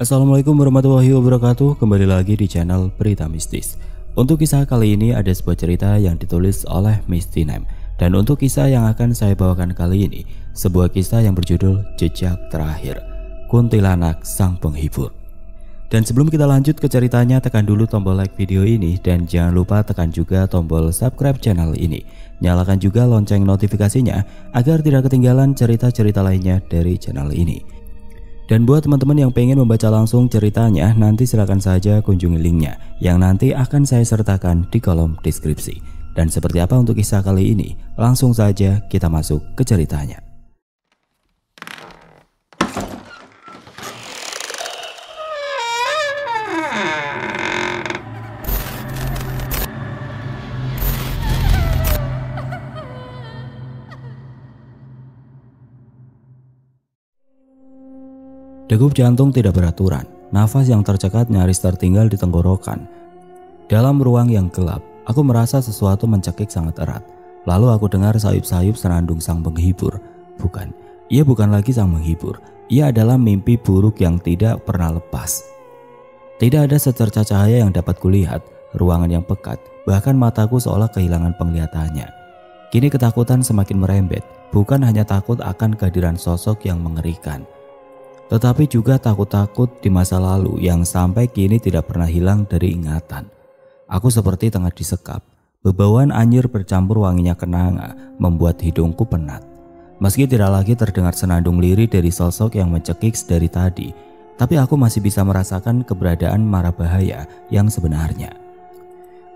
Assalamualaikum warahmatullahi wabarakatuh. Kembali lagi di channel Berita Mistis. Untuk kisah kali ini ada sebuah cerita yang ditulis oleh Misty Name. Dan untuk kisah yang akan saya bawakan kali ini, sebuah kisah yang berjudul Jejak Terakhir, Kuntilanak Sang Penghibur. Dan sebelum kita lanjut ke ceritanya, tekan dulu tombol like video ini dan jangan lupa tekan juga tombol subscribe channel ini. Nyalakan juga lonceng notifikasinya agar tidak ketinggalan cerita-cerita lainnya dari channel ini. Dan buat teman-teman yang pengen membaca langsung ceritanya, nanti silakan saja kunjungi linknya yang nanti akan saya sertakan di kolom deskripsi. Dan seperti apa untuk kisah kali ini? Langsung saja kita masuk ke ceritanya. Degup jantung tidak beraturan, nafas yang tercekat nyaris tertinggal di tenggorokan. Dalam ruang yang gelap, aku merasa sesuatu mencekik sangat erat. Lalu aku dengar sayup-sayup senandung sang penghibur. Bukan, ia bukan lagi sang penghibur. Ia adalah mimpi buruk yang tidak pernah lepas. Tidak ada secerca cahaya yang dapat kulihat, ruangan yang pekat, bahkan mataku seolah kehilangan penglihatannya. Kini ketakutan semakin merembet, bukan hanya takut akan kehadiran sosok yang mengerikan, tetapi juga takut-takut di masa lalu yang sampai kini tidak pernah hilang dari ingatan. Aku seperti tengah disekap. Bebauan anyir bercampur wanginya kenanga membuat hidungku penat. Meski tidak lagi terdengar senandung lirih dari sosok yang mencekik dari tadi, tapi aku masih bisa merasakan keberadaan mara bahaya yang sebenarnya.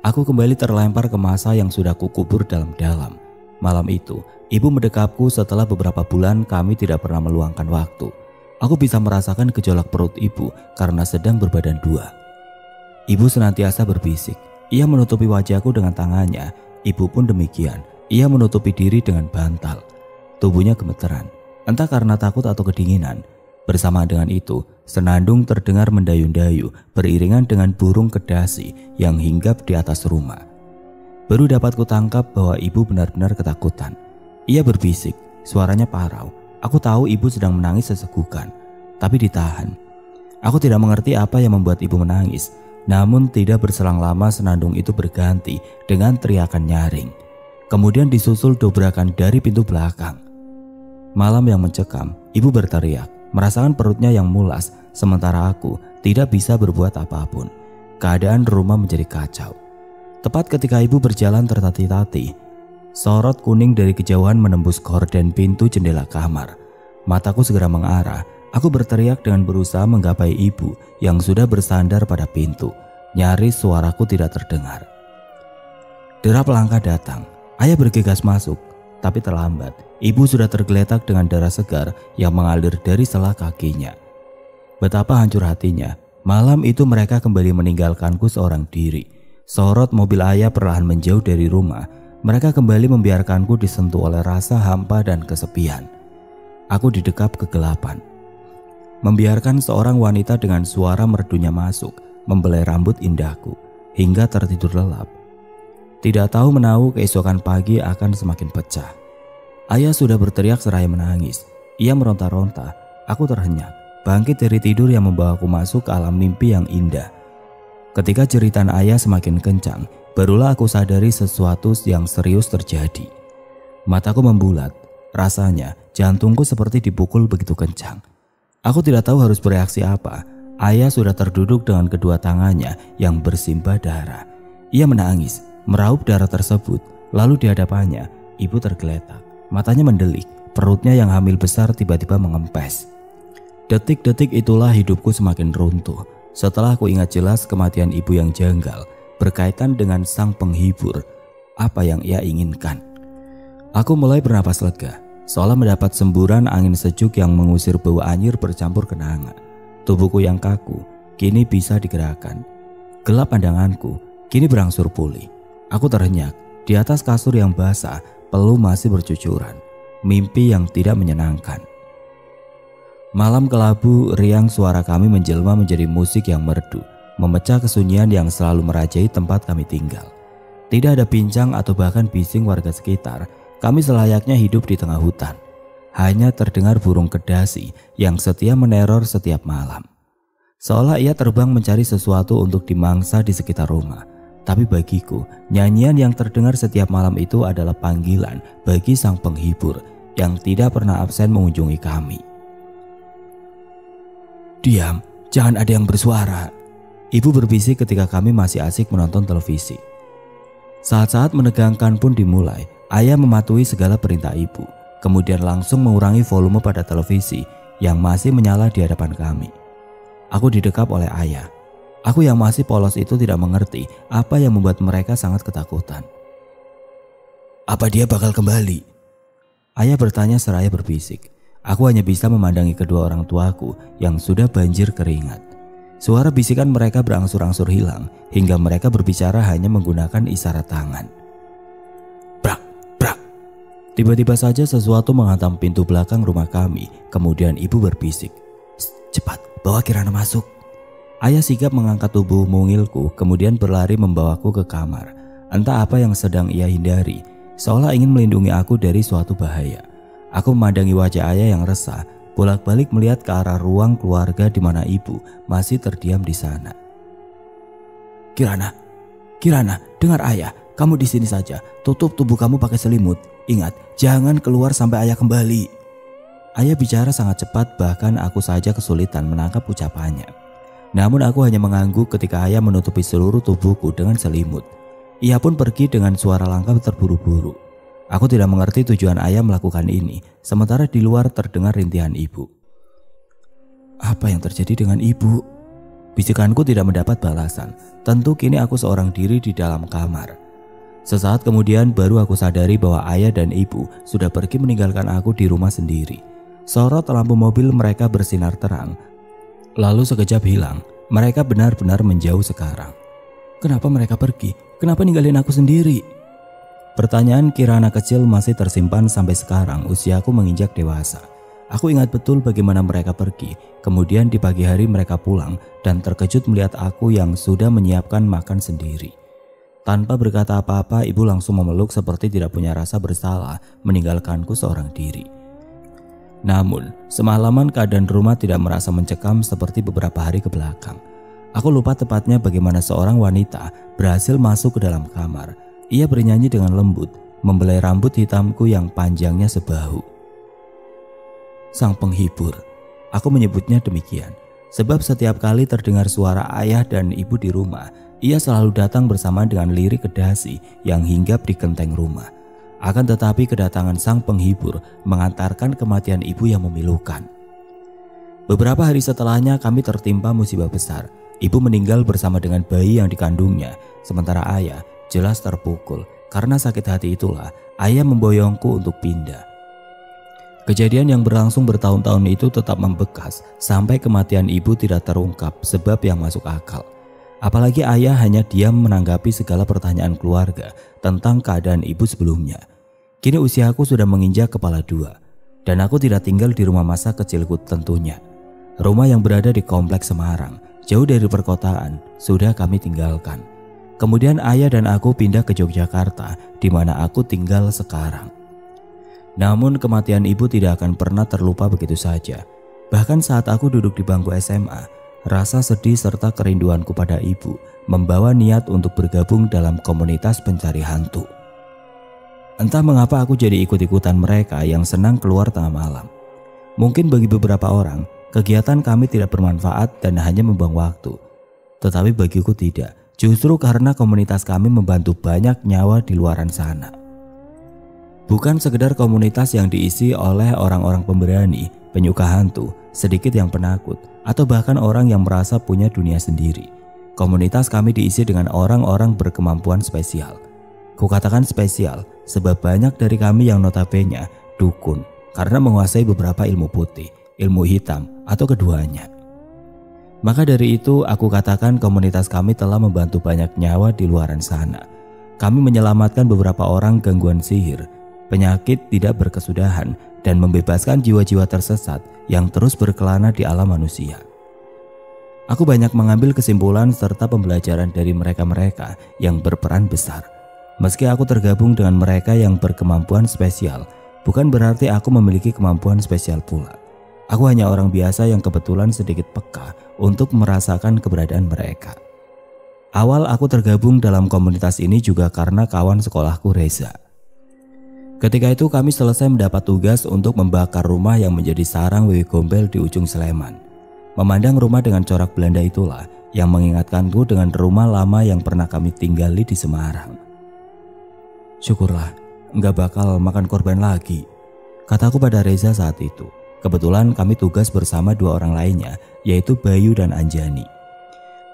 Aku kembali terlempar ke masa yang sudah kukubur dalam-dalam. Malam itu, ibu mendekapku setelah beberapa bulan kami tidak pernah meluangkan waktu. Aku bisa merasakan gejolak perut ibu karena sedang berbadan dua. Ibu senantiasa berbisik. Ia menutupi wajahku dengan tangannya. Ibu pun demikian. Ia menutupi diri dengan bantal. Tubuhnya gemeteran, entah karena takut atau kedinginan. Bersama dengan itu, senandung terdengar mendayu-dayu beriringan dengan burung kedasi yang hinggap di atas rumah. Baru dapat kutangkap bahwa ibu benar-benar ketakutan. Ia berbisik, suaranya parau. Aku tahu ibu sedang menangis sesegukan, tapi ditahan. Aku tidak mengerti apa yang membuat ibu menangis. Namun tidak berselang lama senandung itu berganti dengan teriakan nyaring. Kemudian disusul dobrakan dari pintu belakang. Malam yang mencekam, ibu berteriak, merasakan perutnya yang mulas, sementara aku tidak bisa berbuat apapun. Keadaan rumah menjadi kacau. Tepat ketika ibu berjalan tertati-tati, sorot kuning dari kejauhan menembus gorden pintu jendela kamar. Mataku segera mengarah. Aku berteriak dengan berusaha menggapai ibu yang sudah bersandar pada pintu. Nyaris suaraku tidak terdengar. Derap langkah datang. Ayah bergegas masuk, tapi terlambat. Ibu sudah tergeletak dengan darah segar yang mengalir dari sela kakinya. Betapa hancur hatinya. Malam itu mereka kembali meninggalkanku seorang diri. Sorot mobil ayah perlahan menjauh dari rumah. Mereka kembali membiarkanku disentuh oleh rasa hampa dan kesepian. Aku didekap kegelapan. Membiarkan seorang wanita dengan suara merdunya masuk, membelai rambut indahku, hingga tertidur lelap. Tidak tahu menahu keesokan pagi akan semakin pecah. Ayah sudah berteriak seraya menangis. Ia meronta-ronta. Aku terhenyak, bangkit dari tidur yang membawaku masuk ke alam mimpi yang indah. Ketika jeritan ayah semakin kencang, barulah aku sadari sesuatu yang serius terjadi. Mataku membulat. Rasanya jantungku seperti dipukul begitu kencang. Aku tidak tahu harus bereaksi apa. Ayah sudah terduduk dengan kedua tangannya yang bersimbah darah. Ia menangis, meraup darah tersebut. Lalu di hadapannya, ibu tergeletak. Matanya mendelik, perutnya yang hamil besar tiba-tiba mengempes. Detik-detik itulah hidupku semakin runtuh. Setelah aku ingat jelas kematian ibu yang janggal berkaitan dengan sang penghibur, apa yang ia inginkan. Aku mulai bernapas lega, seolah mendapat semburan angin sejuk yang mengusir bau anyir bercampur kenanga. Tubuhku yang kaku kini bisa digerakkan. Gelap pandanganku kini berangsur pulih. Aku terhenyak di atas kasur yang basah, peluh masih bercucuran. Mimpi yang tidak menyenangkan. Malam kelabu, riang suara kami menjelma menjadi musik yang merdu, memecah kesunyian yang selalu merajai tempat kami tinggal. Tidak ada pincang atau bahkan bising warga sekitar. Kami selayaknya hidup di tengah hutan. Hanya terdengar burung kedasi yang setia meneror setiap malam. Seolah ia terbang mencari sesuatu untuk dimangsa di sekitar rumah. Tapi bagiku, nyanyian yang terdengar setiap malam itu adalah panggilan bagi sang penghibur yang tidak pernah absen mengunjungi kami. "Diam, jangan ada yang bersuara," ibu berbisik ketika kami masih asik menonton televisi. Saat-saat menegangkan pun dimulai. Ayah mematuhi segala perintah ibu, kemudian langsung mengurangi volume pada televisi yang masih menyala di hadapan kami. Aku didekap oleh ayah. Aku yang masih polos itu tidak mengerti apa yang membuat mereka sangat ketakutan. "Apa dia bakal kembali?" Ayah bertanya seraya berbisik. Aku hanya bisa memandangi kedua orang tuaku yang sudah banjir keringat. Suara bisikan mereka berangsur-angsur hilang hingga mereka berbicara hanya menggunakan isyarat tangan. Brak, brak. Tiba-tiba saja sesuatu menghantam pintu belakang rumah kami. Kemudian ibu berbisik, "Cepat, bawa Kirana masuk." Ayah sigap mengangkat tubuh mungilku, kemudian berlari membawaku ke kamar. Entah apa yang sedang ia hindari, seolah ingin melindungi aku dari suatu bahaya. Aku memandangi wajah ayah yang resah, bolak-balik melihat ke arah ruang keluarga di mana ibu masih terdiam di sana. Kirana, dengar ayah. Kamu di sini saja. Tutup tubuh kamu pakai selimut. Ingat, jangan keluar sampai ayah kembali." Ayah bicara sangat cepat, bahkan aku saja kesulitan menangkap ucapannya. Namun aku hanya mengangguk ketika ayah menutupi seluruh tubuhku dengan selimut. Ia pun pergi dengan suara langkah terburu-buru. Aku tidak mengerti tujuan ayah melakukan ini, sementara di luar terdengar rintihan ibu. "Apa yang terjadi dengan ibu?" Bisikanku tidak mendapat balasan. Tentu kini aku seorang diri di dalam kamar. Sesaat kemudian baru aku sadari bahwa ayah dan ibu sudah pergi meninggalkan aku di rumah sendiri. Sorot lampu mobil mereka bersinar terang, lalu sekejap hilang. Mereka benar-benar menjauh sekarang. Kenapa mereka pergi? Kenapa ninggalin aku sendiri? Pertanyaan Kirana kecil masih tersimpan sampai sekarang usiaku menginjak dewasa. Aku ingat betul bagaimana mereka pergi. Kemudian di pagi hari mereka pulang dan terkejut melihat aku yang sudah menyiapkan makan sendiri. Tanpa berkata apa-apa, ibu langsung memeluk seperti tidak punya rasa bersalah meninggalkanku seorang diri. Namun, semalaman keadaan rumah tidak merasa mencekam seperti beberapa hari ke belakang. Aku lupa tepatnya bagaimana seorang wanita berhasil masuk ke dalam kamar. Ia bernyanyi dengan lembut, membelai rambut hitamku yang panjangnya sebahu. Sang penghibur, aku menyebutnya demikian, sebab setiap kali terdengar suara ayah dan ibu di rumah, ia selalu datang bersama dengan lirik kedasi yang hinggap di genteng rumah. Akan tetapi kedatangan sang penghibur mengantarkan kematian ibu yang memilukan. Beberapa hari setelahnya kami tertimpa musibah besar. Ibu meninggal bersama dengan bayi yang dikandungnya, sementara ayah jelas terpukul. Karena sakit hati itulah ayah memboyongku untuk pindah. Kejadian yang berlangsung bertahun-tahun itu tetap membekas sampai kematian ibu tidak terungkap sebab yang masuk akal. Apalagi ayah hanya diam menanggapi segala pertanyaan keluarga tentang keadaan ibu sebelumnya. Kini usiaku sudah menginjak kepala 2 dan aku tidak tinggal di rumah masa kecilku tentunya. Rumah yang berada di kompleks Semarang, jauh dari perkotaan, sudah kami tinggalkan. Kemudian ayah dan aku pindah ke Yogyakarta, di mana aku tinggal sekarang. Namun kematian ibu tidak akan pernah terlupa begitu saja. Bahkan saat aku duduk di bangku SMA, rasa sedih serta kerinduanku pada ibu membawa niat untuk bergabung dalam komunitas pencari hantu. Entah mengapa aku jadi ikut-ikutan mereka yang senang keluar tengah malam. Mungkin bagi beberapa orang, kegiatan kami tidak bermanfaat dan hanya membuang waktu. Tetapi bagiku tidak. Justru karena komunitas kami membantu banyak nyawa di luaran sana. Bukan sekedar komunitas yang diisi oleh orang-orang pemberani, penyuka hantu, sedikit yang penakut, atau bahkan orang yang merasa punya dunia sendiri. Komunitas kami diisi dengan orang-orang berkemampuan spesial. Kukatakan spesial sebab banyak dari kami yang notabene dukun karena menguasai beberapa ilmu putih, ilmu hitam, atau keduanya. Maka dari itu aku katakan komunitas kami telah membantu banyak nyawa di luaran sana. Kami menyelamatkan beberapa orang gangguan sihir, penyakit tidak berkesudahan, dan membebaskan jiwa-jiwa tersesat yang terus berkelana di alam manusia. Aku banyak mengambil kesimpulan serta pembelajaran dari mereka-mereka yang berperan besar. Meski aku tergabung dengan mereka yang berkemampuan spesial, bukan berarti aku memiliki kemampuan spesial pula. Aku hanya orang biasa yang kebetulan sedikit peka untuk merasakan keberadaan mereka. Awal aku tergabung dalam komunitas ini juga karena kawan sekolahku Reza. Ketika itu kami selesai mendapat tugas untuk membakar rumah yang menjadi sarang wewe gombel di ujung Sleman. Memandang rumah dengan corak Belanda itulah yang mengingatkanku dengan rumah lama yang pernah kami tinggali di Semarang. Syukurlah, nggak bakal makan korban lagi, kataku pada Reza saat itu. Kebetulan kami tugas bersama 2 orang lainnya, yaitu Bayu dan Anjani.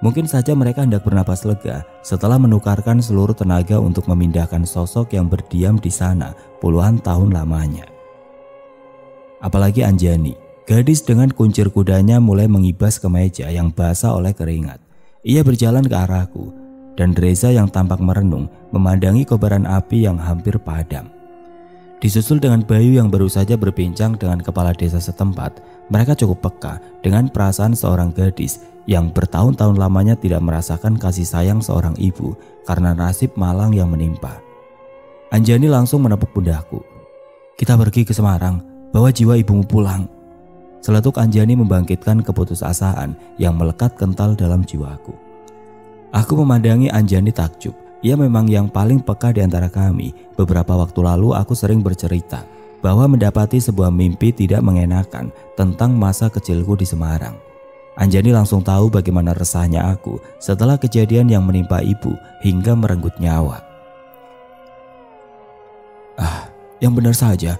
Mungkin saja mereka hendak bernapas lega setelah menukarkan seluruh tenaga untuk memindahkan sosok yang berdiam di sana puluhan tahun lamanya. Apalagi Anjani, gadis dengan kuncir kudanya mulai mengibas kemeja yang basah oleh keringat. Ia berjalan ke arahku, dan Reza yang tampak merenung memandangi kobaran api yang hampir padam. Disusul dengan Bayu yang baru saja berbincang dengan kepala desa setempat. Mereka cukup peka dengan perasaan seorang gadis yang bertahun-tahun lamanya tidak merasakan kasih sayang seorang ibu karena nasib malang yang menimpa. Anjani langsung menepuk pundakku. Kita pergi ke Semarang, bawa jiwa ibumu pulang. Seletuk Anjani membangkitkan keputusasaan yang melekat kental dalam jiwaku. Aku memandangi Anjani takjub. Ia memang yang paling peka di antara kami. Beberapa waktu lalu aku sering bercerita bahwa mendapati sebuah mimpi tidak mengenakan tentang masa kecilku di Semarang. Anjani langsung tahu bagaimana resahnya aku setelah kejadian yang menimpa ibu hingga merenggut nyawa. Yang benar saja,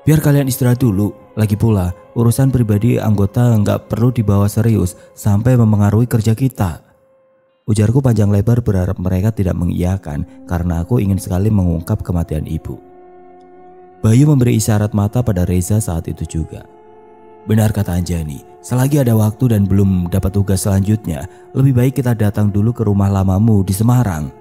biar kalian istirahat dulu. Lagi pula, urusan pribadi anggota nggak perlu dibawa serius sampai memengaruhi kerja kita. Ujarku panjang lebar berharap mereka tidak mengiyakan karena aku ingin sekali mengungkap kematian ibu. Bayu memberi isyarat mata pada Reza saat itu juga. Benar kata Anjani, selagi ada waktu dan belum dapat tugas selanjutnya, lebih baik kita datang dulu ke rumah lamamu di Semarang,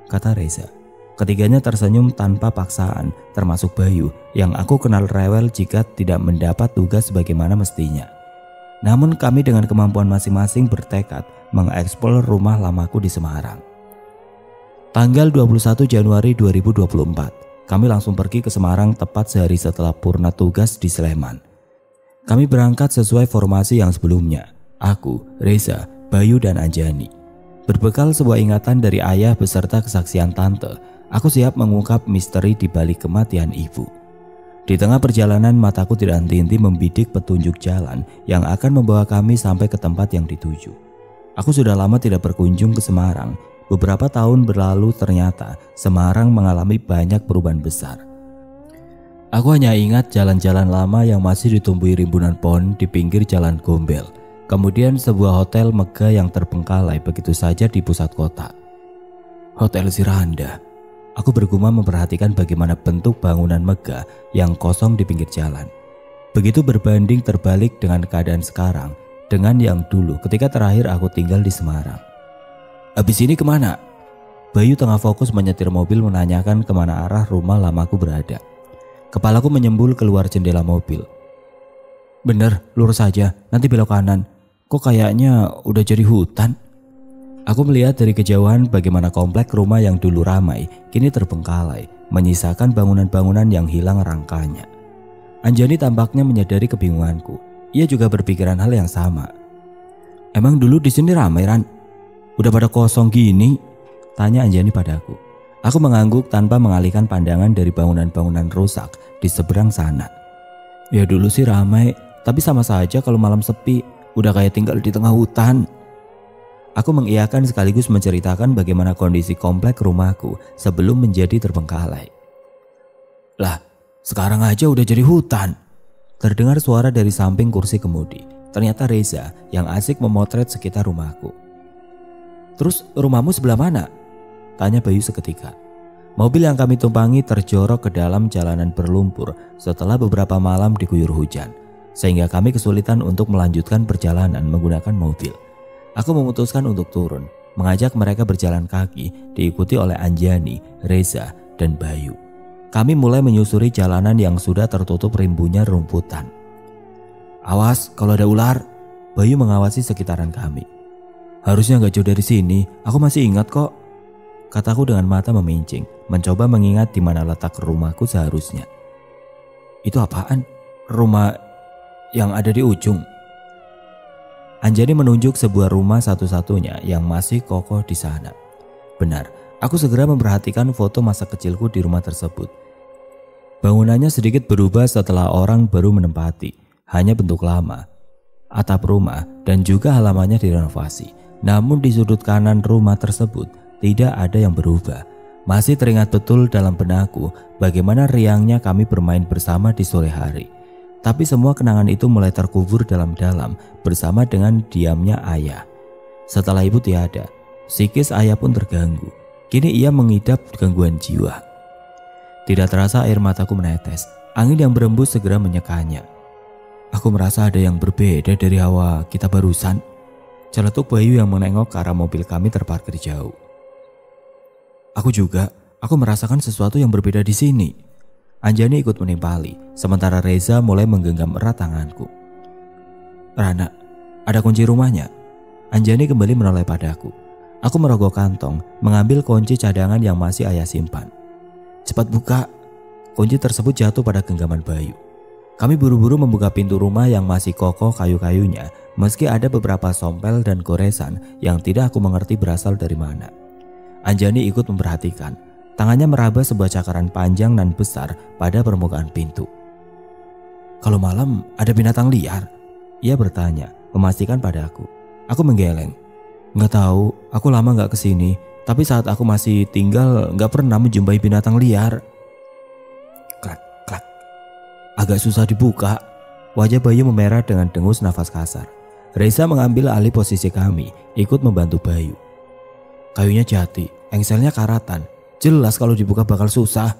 kata Reza. Ketiganya tersenyum tanpa paksaan, termasuk Bayu yang aku kenal rewel jika tidak mendapat tugas sebagaimana mestinya. Namun kami dengan kemampuan masing-masing bertekad mengeksplor rumah lamaku di Semarang. Tanggal 21 Januari 2024, kami langsung pergi ke Semarang tepat sehari setelah purna tugas di Sleman. Kami berangkat sesuai formasi yang sebelumnya, aku, Reza, Bayu dan Anjani. Berbekal sebuah ingatan dari ayah beserta kesaksian tante, aku siap mengungkap misteri di balik kematian ibu. Di tengah perjalanan mataku tidak henti-henti membidik petunjuk jalan yang akan membawa kami sampai ke tempat yang dituju. Aku sudah lama tidak berkunjung ke Semarang. Beberapa tahun berlalu ternyata Semarang mengalami banyak perubahan besar. Aku hanya ingat jalan-jalan lama yang masih ditumbuhi rimbunan pohon di pinggir jalan Gombel. Kemudian sebuah hotel megah yang terbengkalai begitu saja di pusat kota. Hotel Siranda. Aku bergumam memperhatikan bagaimana bentuk bangunan megah yang kosong di pinggir jalan. Begitu berbanding terbalik dengan keadaan sekarang, dengan yang dulu ketika terakhir aku tinggal di Semarang. Habis ini kemana? Bayu tengah fokus menyetir mobil menanyakan kemana arah rumah lamaku berada. Kepalaku menyembul keluar jendela mobil. Bener, lurus saja, nanti belok kanan. Kok kayaknya udah jadi hutan? Aku melihat dari kejauhan bagaimana komplek rumah yang dulu ramai kini terbengkalai, menyisakan bangunan-bangunan yang hilang rangkanya. Anjani tampaknya menyadari kebingunganku. Ia juga berpikiran hal yang sama. Emang dulu di sini ramai, Ran? Udah pada kosong gini? Tanya Anjani padaku. Aku mengangguk tanpa mengalihkan pandangan dari bangunan-bangunan rusak di seberang sana. Ya dulu sih ramai, tapi sama saja kalau malam sepi, udah kayak tinggal di tengah hutan. Aku mengiyakan sekaligus menceritakan bagaimana kondisi komplek rumahku sebelum menjadi terbengkalai. Lah, sekarang aja udah jadi hutan. Terdengar suara dari samping kursi kemudi. Ternyata Reza yang asik memotret sekitar rumahku. Terus rumahmu sebelah mana? Tanya Bayu seketika. Mobil yang kami tumpangi terjorok ke dalam jalanan berlumpur setelah beberapa malam diguyur hujan, sehingga kami kesulitan untuk melanjutkan perjalanan menggunakan mobil. Aku memutuskan untuk turun, mengajak mereka berjalan kaki, diikuti oleh Anjani, Reza, dan Bayu. Kami mulai menyusuri jalanan yang sudah tertutup rimbunya rumputan. Awas kalau ada ular, Bayu mengawasi sekitaran kami. Harusnya gak jauh dari sini, aku masih ingat kok, kataku dengan mata memincing, mencoba mengingat di mana letak rumahku seharusnya. Itu apaan? Rumah yang ada di ujung? Anjani menunjuk sebuah rumah satu-satunya yang masih kokoh di sana. Benar, aku segera memperhatikan foto masa kecilku di rumah tersebut. Bangunannya sedikit berubah setelah orang baru menempati, hanya bentuk lama. Atap rumah dan juga halamannya direnovasi. Namun di sudut kanan rumah tersebut tidak ada yang berubah. Masih teringat betul dalam benakku bagaimana riangnya kami bermain bersama di sore hari. Tapi semua kenangan itu mulai terkubur dalam-dalam bersama dengan diamnya ayah. Setelah ibu tiada, psikis ayah pun terganggu. Kini ia mengidap gangguan jiwa. Tidak terasa air mataku menetes. Angin yang berembus segera menyekanya. Aku merasa ada yang berbeda dari hawa kita barusan. Celetuk Bayu yang menengok ke arah mobil kami terparkir jauh. Aku juga, aku merasakan sesuatu yang berbeda di sini. Anjani ikut menimpali, sementara Reza mulai menggenggam erat tanganku. Rana, ada kunci rumahnya? Anjani kembali menoleh padaku. Aku merogoh kantong, mengambil kunci cadangan yang masih ayah simpan. Cepat buka. Kunci tersebut jatuh pada genggaman Bayu. Kami buru-buru membuka pintu rumah yang masih kokoh kayu-kayunya, meski ada beberapa sompel dan goresan yang tidak aku mengerti berasal dari mana. Anjani ikut memperhatikan. Tangannya meraba sebuah cakaran panjang dan besar pada permukaan pintu. Kalau malam ada binatang liar? Ia bertanya, memastikan padaku. Aku menggeleng. Nggak tahu, aku lama nggak kesini. Tapi saat aku masih tinggal nggak pernah menjumpai binatang liar. Klak, klak. Agak susah dibuka. Wajah Bayu memerah dengan dengus nafas kasar. Reza mengambil alih posisi kami, ikut membantu Bayu. Kayunya jati, engselnya karatan. Jelas kalau dibuka bakal susah.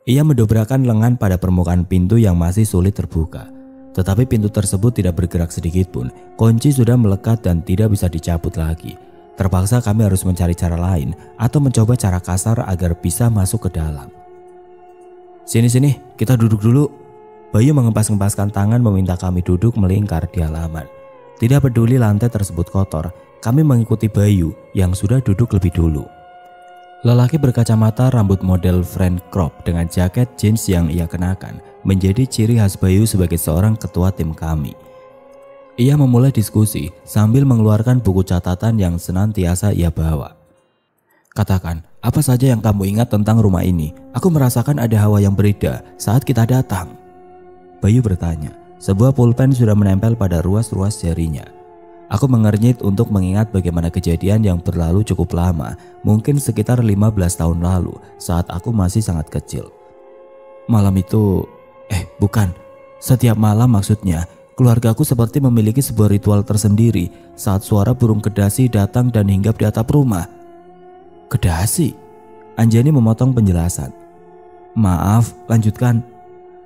Ia mendobrakkan lengan pada permukaan pintu yang masih sulit terbuka. Tetapi pintu tersebut tidak bergerak sedikit pun. Kunci sudah melekat dan tidak bisa dicabut lagi. Terpaksa kami harus mencari cara lain atau mencoba cara kasar agar bisa masuk ke dalam. Sini-sini, kita duduk dulu. Bayu mengempas-ngempaskan tangan meminta kami duduk melingkar di halaman. Tidak peduli lantai tersebut kotor, kami mengikuti Bayu yang sudah duduk lebih dulu. Lelaki berkacamata rambut model French crop dengan jaket jeans yang ia kenakan menjadi ciri khas Bayu sebagai seorang ketua tim kami. Ia memulai diskusi sambil mengeluarkan buku catatan yang senantiasa ia bawa. Katakan, apa saja yang kamu ingat tentang rumah ini? Aku merasakan ada hawa yang berbeda saat kita datang. Bayu bertanya. Sebuah pulpen sudah menempel pada ruas-ruas jarinya. Aku mengernyit untuk mengingat bagaimana kejadian yang berlalu cukup lama, mungkin sekitar 15 tahun lalu saat aku masih sangat kecil. Malam itu, bukan, setiap malam maksudnya, keluargaku seperti memiliki sebuah ritual tersendiri saat suara burung kedasi datang dan hinggap di atap rumah. Kedasi? Anjani memotong penjelasan. Maaf, lanjutkan.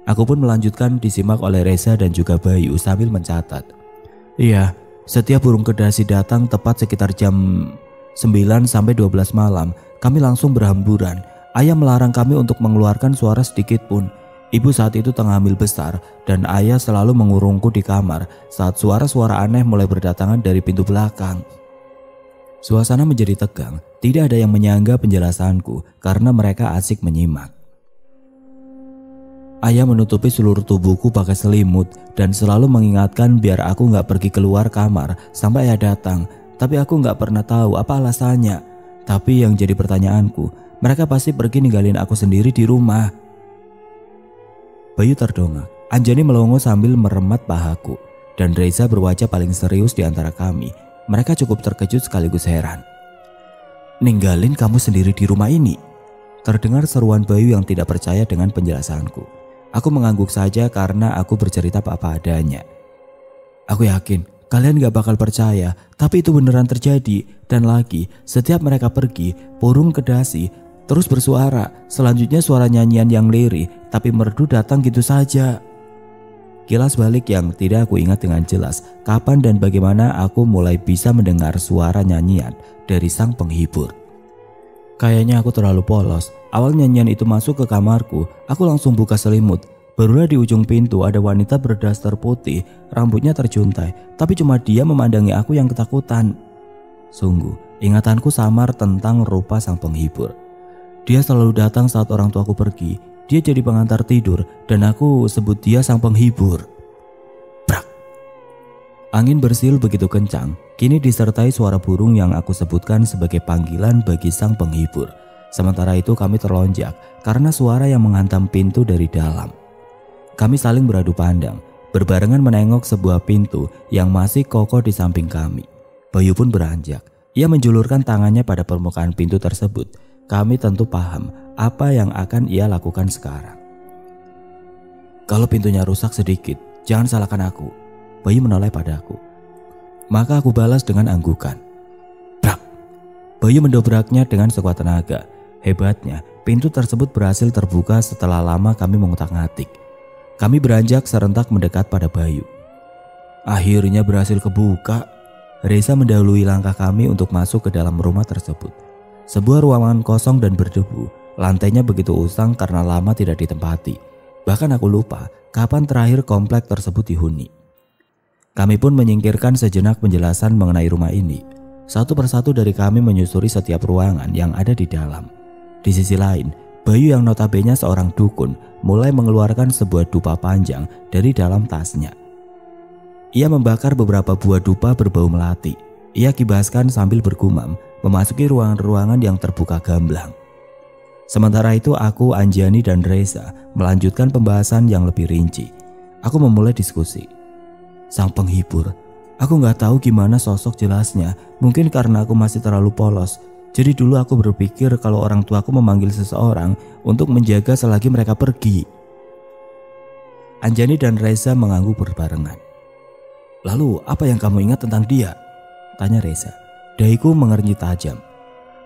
Aku pun melanjutkan disimak oleh Reza dan juga Bayu sambil mencatat. Iya. Setiap burung kedasi datang tepat sekitar jam 9 sampai 12 malam, kami langsung berhamburan. Ayah melarang kami untuk mengeluarkan suara sedikit pun. Ibu saat itu tengah hamil besar dan ayah selalu mengurungku di kamar saat suara-suara aneh mulai berdatangan dari pintu belakang. Suasana menjadi tegang, tidak ada yang menyangga penjelasanku karena mereka asik menyimak. Ayah menutupi seluruh tubuhku pakai selimut dan selalu mengingatkan biar aku gak pergi keluar kamar sampai ayah datang. Tapi aku gak pernah tahu apa alasannya. Tapi yang jadi pertanyaanku, mereka pasti pergi ninggalin aku sendiri di rumah. Bayu terdongak. Anjani melongo sambil meremat pahaku. Dan Reza berwajah paling serius di antara kami. Mereka cukup terkejut sekaligus heran. Ninggalin kamu sendiri di rumah ini? Terdengar seruan Bayu yang tidak percaya dengan penjelasanku. Aku mengangguk saja karena aku bercerita apa adanya. Aku yakin kalian gak bakal percaya, tapi itu beneran terjadi. Dan lagi, setiap mereka pergi, burung kedasi terus bersuara. Selanjutnya suara nyanyian yang lirih tapi merdu datang gitu saja. Kilas balik yang tidak aku ingat dengan jelas kapan dan bagaimana aku mulai bisa mendengar suara nyanyian dari sang penghibur. Kayaknya aku terlalu polos. Awal nyanyian itu masuk ke kamarku, aku langsung buka selimut. Barulah di ujung pintu ada wanita berdaster putih, rambutnya terjuntai, tapi cuma dia memandangi aku yang ketakutan. Sungguh, ingatanku samar tentang rupa sang penghibur. Dia selalu datang saat orang tuaku pergi. Dia jadi pengantar tidur dan aku sebut dia sang penghibur. Brak. Angin bersiul begitu kencang, kini disertai suara burung yang aku sebutkan sebagai panggilan bagi sang penghibur. Sementara itu kami terlonjak karena suara yang menghantam pintu dari dalam. Kami saling beradu pandang, berbarengan menengok sebuah pintu yang masih kokoh di samping kami. Bayu pun beranjak. Ia menjulurkan tangannya pada permukaan pintu tersebut. Kami tentu paham apa yang akan ia lakukan sekarang. Kalau pintunya rusak sedikit, jangan salahkan aku. Bayu menoleh padaku. Maka aku balas dengan anggukan. Brak! Bayu mendobraknya dengan sekuat tenaga. Hebatnya, pintu tersebut berhasil terbuka setelah lama kami mengutak-ngatik. Kami beranjak serentak mendekat pada Bayu. Akhirnya berhasil kebuka. Reza mendahului langkah kami untuk masuk ke dalam rumah tersebut. Sebuah ruangan kosong dan berdebu. Lantainya begitu usang karena lama tidak ditempati. Bahkan aku lupa kapan terakhir komplek tersebut dihuni. Kami pun menyingkirkan sejenak penjelasan mengenai rumah ini. Satu persatu dari kami menyusuri setiap ruangan yang ada di dalam. Di sisi lain, Bayu yang notabene seorang dukun mulai mengeluarkan sebuah dupa panjang dari dalam tasnya. Ia membakar beberapa buah dupa berbau melati. Ia kibaskan sambil bergumam, memasuki ruangan-ruangan yang terbuka gamblang. Sementara itu aku, Anjani dan Reza melanjutkan pembahasan yang lebih rinci. Aku memulai diskusi. Sang penghibur, aku gak tahu gimana sosok jelasnya. Mungkin karena aku masih terlalu polos. Jadi dulu aku berpikir kalau orang tuaku memanggil seseorang untuk menjaga selagi mereka pergi. Anjani dan Reza mengangguk berbarengan. Lalu apa yang kamu ingat tentang dia? Tanya Reza. Dahiku mengernyit tajam.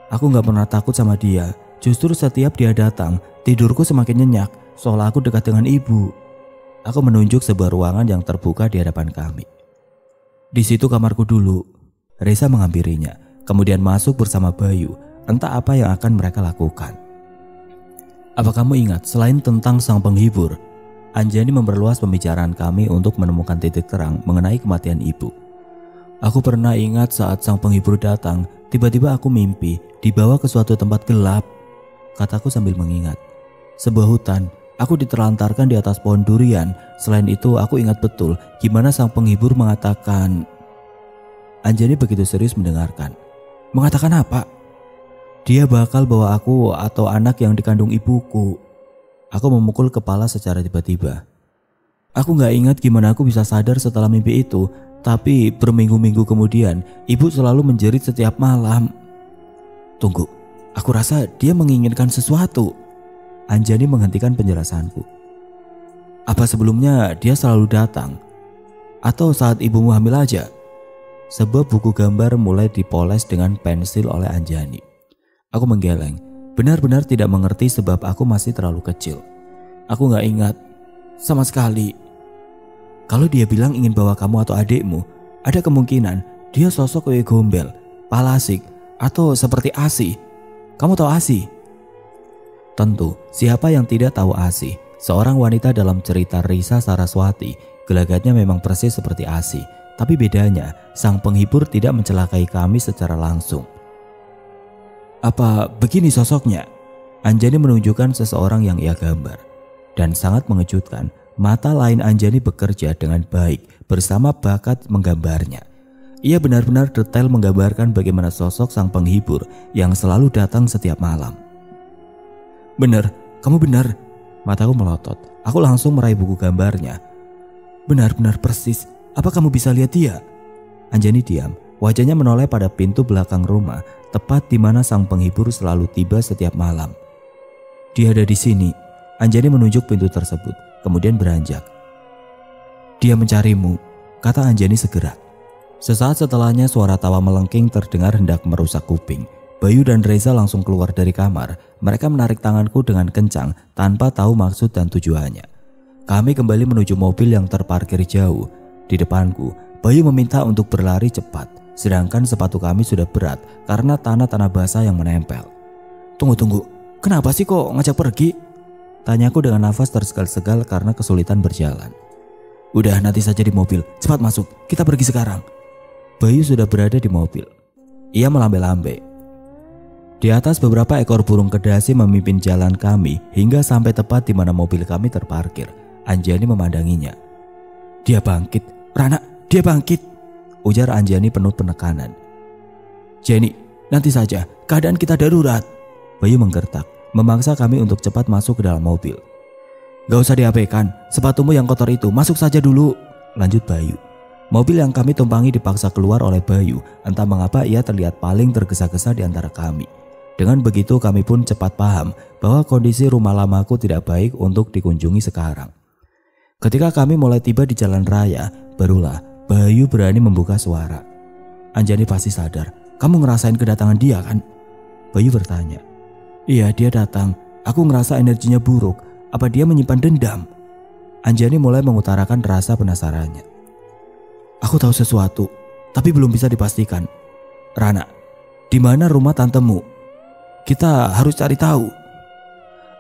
Aku gak pernah takut sama dia. Justru setiap dia datang, tidurku semakin nyenyak, seolah aku dekat dengan ibu. Aku menunjuk sebuah ruangan yang terbuka di hadapan kami. Di situ kamarku dulu. Reza menghampirinya, kemudian masuk bersama Bayu. Entah apa yang akan mereka lakukan. Apa kamu ingat selain tentang sang penghibur? Anjani memperluas pembicaraan kami untuk menemukan titik terang mengenai kematian ibu. Aku pernah ingat saat sang penghibur datang, tiba-tiba aku mimpi dibawa ke suatu tempat gelap. Kataku sambil mengingat. Sebuah hutan. Aku diterlantarkan di atas pohon durian. Selain itu aku ingat betul gimana sang penghibur mengatakan. Anjani begitu serius mendengarkan. Mengatakan apa? Dia bakal bawa aku atau anak yang dikandung ibuku. Aku memukul kepala secara tiba-tiba. Aku gak ingat gimana aku bisa sadar setelah mimpi itu. Tapi berminggu-minggu kemudian ibu selalu menjerit setiap malam. Tunggu, aku rasa dia menginginkan sesuatu. Anjani menghentikan penjelasanku. Apa sebelumnya dia selalu datang? Atau saat ibumu hamil aja? Sebuah buku gambar mulai dipoles dengan pensil oleh Anjani. Aku menggeleng, benar-benar tidak mengerti sebab aku masih terlalu kecil. Aku gak ingat sama sekali. Kalau dia bilang ingin bawa kamu atau adikmu, ada kemungkinan dia sosok Wewe Gombel, Palasik, atau seperti Asih. Kamu tahu Asih? Tentu, siapa yang tidak tahu Asih? Seorang wanita dalam cerita Risa Saraswati. Gelagatnya memang persis seperti Asih. Tapi bedanya, sang penghibur tidak mencelakai kami secara langsung. Apa begini sosoknya? Anjani menunjukkan seseorang yang ia gambar. Dan sangat mengejutkan, mata lain Anjani bekerja dengan baik bersama bakat menggambarnya. Ia benar-benar detail menggambarkan bagaimana sosok sang penghibur yang selalu datang setiap malam. Benar, kamu benar. Mataku melotot. Aku langsung meraih buku gambarnya. Benar-benar persis. Apa kamu bisa lihat dia? Anjani diam. Wajahnya menoleh pada pintu belakang rumah, tepat di mana sang penghibur selalu tiba setiap malam. Dia ada di sini. Anjani menunjuk pintu tersebut, kemudian beranjak. Dia mencarimu, kata Anjani segera. Sesaat setelahnya suara tawa melengking terdengar hendak merusak kuping. Bayu dan Reza langsung keluar dari kamar. Mereka menarik tanganku dengan kencang tanpa tahu maksud dan tujuannya. Kami kembali menuju mobil yang terparkir jauh. Di depanku, Bayu meminta untuk berlari cepat, sedangkan sepatu kami sudah berat karena tanah-tanah basah yang menempel. Tunggu, kenapa sih kok ngajak pergi? Tanyaku dengan nafas tersegal-segal karena kesulitan berjalan. Udah, nanti saja di mobil, cepat masuk, kita pergi sekarang. Bayu sudah berada di mobil. Ia melambai-lambai. Di atas beberapa ekor burung kedasi memimpin jalan kami hingga sampai tepat di mana mobil kami terparkir. Anjani memandanginya. Dia bangkit, Rana, dia bangkit. ujar Anjani penuh penekanan. Jenny, nanti saja, keadaan kita darurat. Bayu menggertak, memaksa kami untuk cepat masuk ke dalam mobil. Gak usah diabaikan, sepatumu yang kotor itu masuk saja dulu, lanjut Bayu. Mobil yang kami tumpangi dipaksa keluar oleh Bayu, entah mengapa ia terlihat paling tergesa-gesa di antara kami. Dengan begitu kami pun cepat paham bahwa kondisi rumah lamaku tidak baik untuk dikunjungi sekarang. Ketika kami mulai tiba di jalan raya, barulah Bayu berani membuka suara. Anjani pasti sadar, kamu ngerasain kedatangan dia kan? Bayu bertanya. Iya, dia datang. Aku ngerasa energinya buruk. Apa dia menyimpan dendam? Anjani mulai mengutarakan rasa penasarannya. Aku tahu sesuatu, tapi belum bisa dipastikan. Rana, di mana rumah tantemu? Kita harus cari tahu.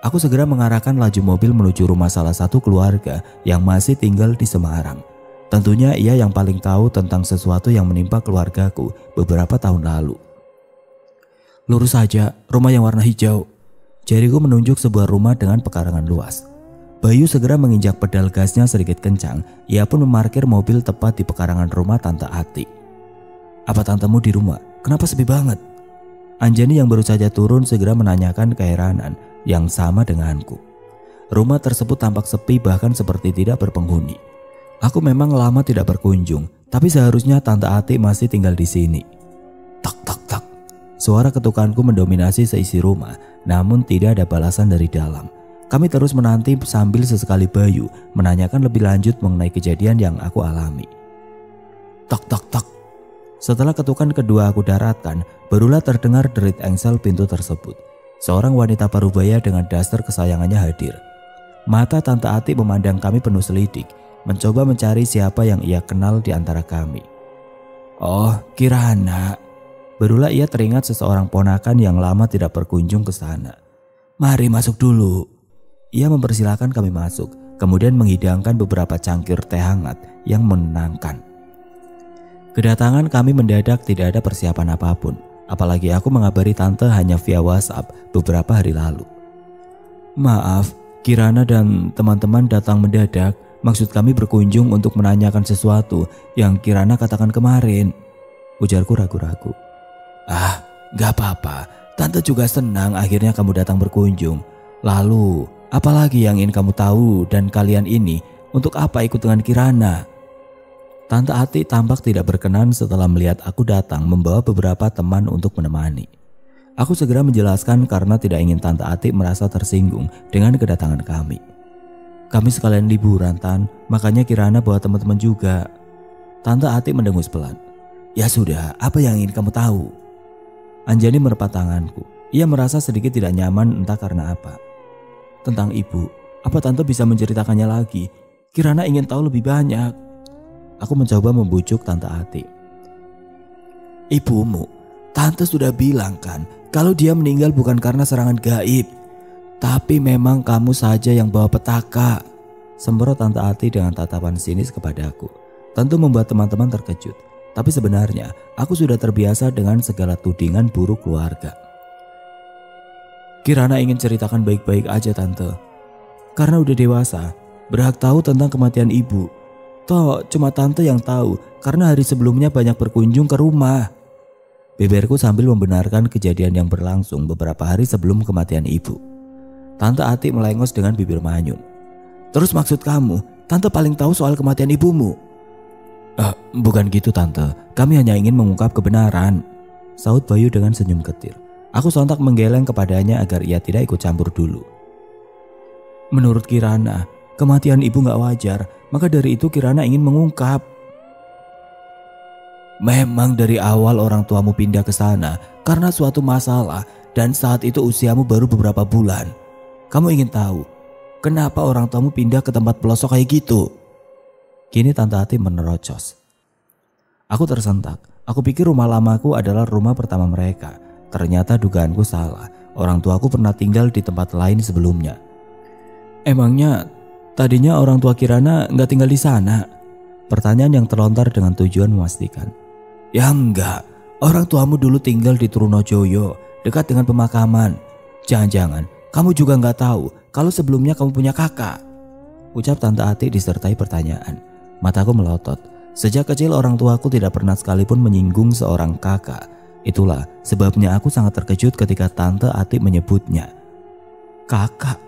Aku segera mengarahkan laju mobil menuju rumah salah satu keluarga yang masih tinggal di Semarang. Tentunya ia yang paling tahu tentang sesuatu yang menimpa keluargaku beberapa tahun lalu. Lurus saja, rumah yang warna hijau. Jariku menunjuk sebuah rumah dengan pekarangan luas. Bayu segera menginjak pedal gasnya sedikit kencang. Ia pun memarkir mobil tepat di pekarangan rumah Tante Ati. Apa tantemu di rumah? Kenapa sepi banget? Anjani yang baru saja turun segera menanyakan keheranan yang sama denganku. Rumah tersebut tampak sepi bahkan seperti tidak berpenghuni. Aku memang lama tidak berkunjung, tapi seharusnya Tante Ati masih tinggal di sini. Tak tak tak. Suara ketukanku mendominasi seisi rumah, namun tidak ada balasan dari dalam. Kami terus menanti sambil sesekali Bayu menanyakan lebih lanjut mengenai kejadian yang aku alami. Tak tak tak. Setelah ketukan kedua aku daratkan, barulah terdengar derit engsel pintu tersebut. Seorang wanita parubaya dengan daster kesayangannya hadir. Mata Tante Ati memandang kami penuh selidik, mencoba mencari siapa yang ia kenal di antara kami. Oh, Kirana. Barulah ia teringat seseorang ponakan yang lama tidak berkunjung ke sana. Mari masuk dulu. Ia mempersilahkan kami masuk, kemudian menghidangkan beberapa cangkir teh hangat yang menenangkan. Kedatangan kami mendadak, tidak ada persiapan apapun. Apalagi aku mengabari tante hanya via WhatsApp beberapa hari lalu. Maaf, Kirana dan teman-teman datang mendadak. Maksud kami berkunjung untuk menanyakan sesuatu yang Kirana katakan kemarin. Ujarku ragu-ragu. Ah, gak apa-apa. Tante juga senang akhirnya kamu datang berkunjung. Lalu, apalagi yang ingin kamu tahu dan kalian ini untuk apa ikut dengan Kirana? Tante Ati tampak tidak berkenan setelah melihat aku datang membawa beberapa teman untuk menemani. Aku segera menjelaskan karena tidak ingin Tante Ati merasa tersinggung dengan kedatangan kami. Kami sekalian liburan, Tan, makanya Kirana bawa teman-teman juga. Tante Ati mendengus pelan. Ya sudah, apa yang ingin kamu tahu? Anjani merepat tanganku. Ia merasa sedikit tidak nyaman entah karena apa. Tentang ibu, apa Tante bisa menceritakannya lagi? Kirana ingin tahu lebih banyak. Aku mencoba membujuk Tante Ati. Ibumu, Tante sudah bilang kan kalau dia meninggal bukan karena serangan gaib. Tapi memang kamu saja yang bawa petaka. Semprot Tante Ati dengan tatapan sinis kepadaku. Tentu membuat teman-teman terkejut. Tapi sebenarnya aku sudah terbiasa dengan segala tudingan buruk keluarga. Kirana ingin ceritakan baik-baik aja Tante. Karena udah dewasa, berhak tahu tentang kematian ibu. Toh cuma Tante yang tahu karena hari sebelumnya banyak berkunjung ke rumah. Beberku sambil membenarkan kejadian yang berlangsung beberapa hari sebelum kematian ibu. Tante Ati melengos dengan bibir manyun. Terus maksud kamu, Tante paling tahu soal kematian ibumu? Bukan gitu Tante, kami hanya ingin mengungkap kebenaran. Saut Bayu dengan senyum ketir. Aku sontak menggeleng kepadanya agar ia tidak ikut campur dulu. Menurut Kirana, kematian ibu gak wajar, maka dari itu Kirana ingin mengungkap. Memang dari awal orang tuamu pindah ke sana karena suatu masalah dan saat itu usiamu baru beberapa bulan. Kamu ingin tahu kenapa orang tuamu pindah ke tempat pelosok kayak gitu? Kini Tante Ati menerocos. Aku tersentak. Aku pikir rumah lamaku adalah rumah pertama mereka. Ternyata dugaanku salah. Orang tuaku pernah tinggal di tempat lain sebelumnya. Emangnya tadinya orang tua Kirana nggak tinggal di sana? Pertanyaan yang terlontar dengan tujuan memastikan. Ya enggak, orang tuamu dulu tinggal di Trunojoyo, dekat dengan pemakaman. Jangan-jangan kamu juga nggak tahu kalau sebelumnya kamu punya kakak? Ucap Tante Ati disertai pertanyaan. Mataku melotot. Sejak kecil orang tuaku tidak pernah sekalipun menyinggung seorang kakak. Itulah sebabnya aku sangat terkejut ketika Tante Ati menyebutnya kakak.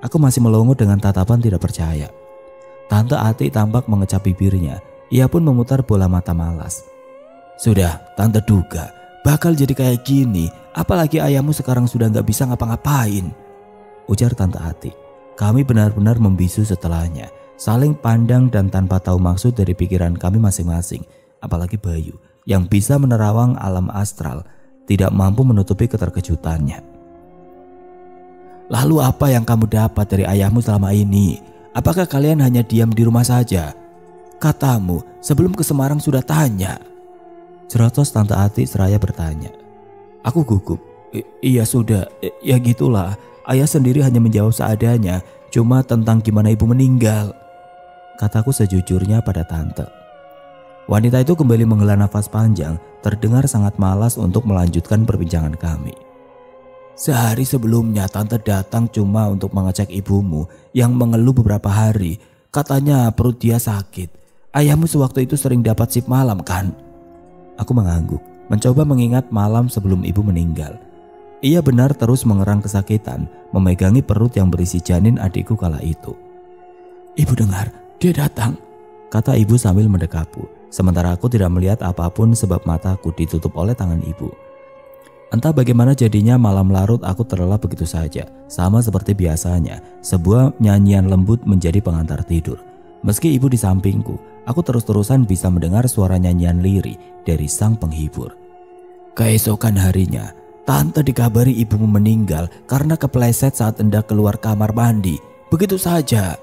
Aku masih melongo dengan tatapan tidak percaya. Tante Ati tampak mengecap bibirnya. Ia pun memutar bola mata malas. Sudah, Tante duga bakal jadi kayak gini. Apalagi ayahmu sekarang sudah gak bisa ngapa-ngapain, ujar Tante Ati. Kami benar-benar membisu setelahnya, saling pandang dan tanpa tahu maksud dari pikiran kami masing-masing. Apalagi Bayu yang bisa menerawang alam astral tidak mampu menutupi keterkejutannya. Lalu apa yang kamu dapat dari ayahmu selama ini? Apakah kalian hanya diam di rumah saja? Katamu sebelum ke Semarang sudah tanya. Cerotos Tante Ati seraya bertanya. Aku gugup. Iya sudah, ya gitulah. Ayah sendiri hanya menjawab seadanya, cuma tentang gimana ibu meninggal, kataku sejujurnya pada Tante. Wanita itu kembali menghela nafas panjang, terdengar sangat malas untuk melanjutkan perbincangan kami. Sehari sebelumnya Tante datang cuma untuk mengecek ibumu yang mengeluh beberapa hari. Katanya perut dia sakit. Ayahmu sewaktu itu sering dapat shift malam kan? Aku mengangguk, mencoba mengingat malam sebelum ibu meninggal. Ia benar terus mengerang kesakitan, memegangi perut yang berisi janin adikku kala itu. Ibu dengar, dia datang, kata ibu sambil mendekapku. Sementara aku tidak melihat apapun sebab mataku ditutup oleh tangan ibu. Entah bagaimana jadinya malam larut aku terlelap begitu saja. Sama seperti biasanya, sebuah nyanyian lembut menjadi pengantar tidur. Meski ibu di sampingku, aku terus-terusan bisa mendengar suara nyanyian lirih dari sang penghibur. Keesokan harinya, Tante dikabari ibumu meninggal karena kepleset saat hendak keluar kamar mandi. Begitu saja,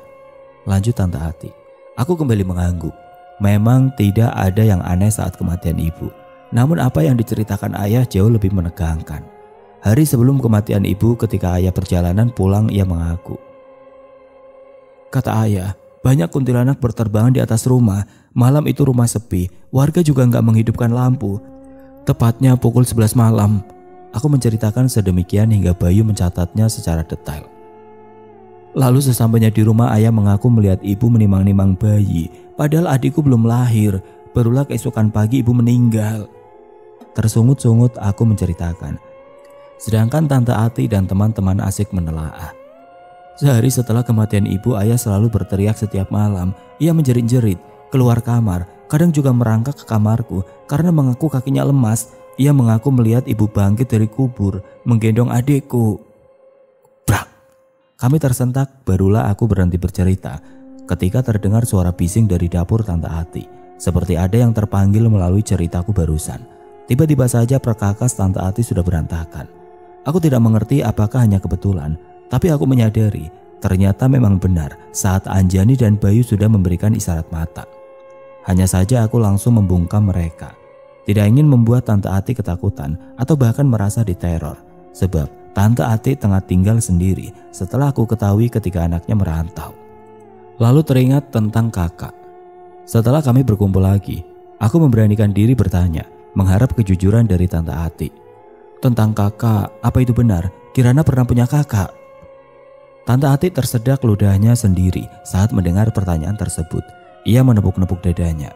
lanjut Tante Ati. Aku kembali mengangguk. Memang tidak ada yang aneh saat kematian ibu. Namun apa yang diceritakan ayah jauh lebih menegangkan. Hari sebelum kematian ibu, ketika ayah perjalanan pulang, ia mengaku. Kata ayah, banyak kuntilanak berterbangan di atas rumah. Malam itu rumah sepi, warga juga nggak menghidupkan lampu. Tepatnya pukul 11 malam. Aku menceritakan sedemikian hingga Bayu mencatatnya secara detail. Lalu sesampainya di rumah, ayah mengaku melihat ibu menimang-nimang bayi. Padahal adikku belum lahir. Barulah keesokan pagi ibu meninggal. Tersungut-sungut aku menceritakan. Sedangkan Tante Ati dan teman-teman asik menelaah. Sehari setelah kematian ibu, ayah selalu berteriak setiap malam. Ia menjerit-jerit, keluar kamar, kadang juga merangkak ke kamarku karena mengaku kakinya lemas. Ia mengaku melihat ibu bangkit dari kubur, menggendong adikku. Brak! Kami tersentak, barulah aku berhenti bercerita ketika terdengar suara bising dari dapur Tante Ati. Seperti ada yang terpanggil melalui ceritaku barusan. Tiba-tiba saja perkakas Tante Ati sudah berantakan. Aku tidak mengerti apakah hanya kebetulan, tapi aku menyadari ternyata memang benar saat Anjani dan Bayu sudah memberikan isyarat mata. Hanya saja aku langsung membungkam mereka. Tidak ingin membuat Tante Ati ketakutan atau bahkan merasa diteror. Sebab Tante Ati tengah tinggal sendiri setelah aku ketahui ketika anaknya merantau. Lalu teringat tentang kakak. Setelah kami berkumpul lagi, aku memberanikan diri bertanya, mengharap kejujuran dari Tante Ati. Tentang kakak, apa itu benar? Kirana pernah punya kakak? Tante Ati tersedak ludahnya sendiri saat mendengar pertanyaan tersebut. Ia menepuk-nepuk dadanya.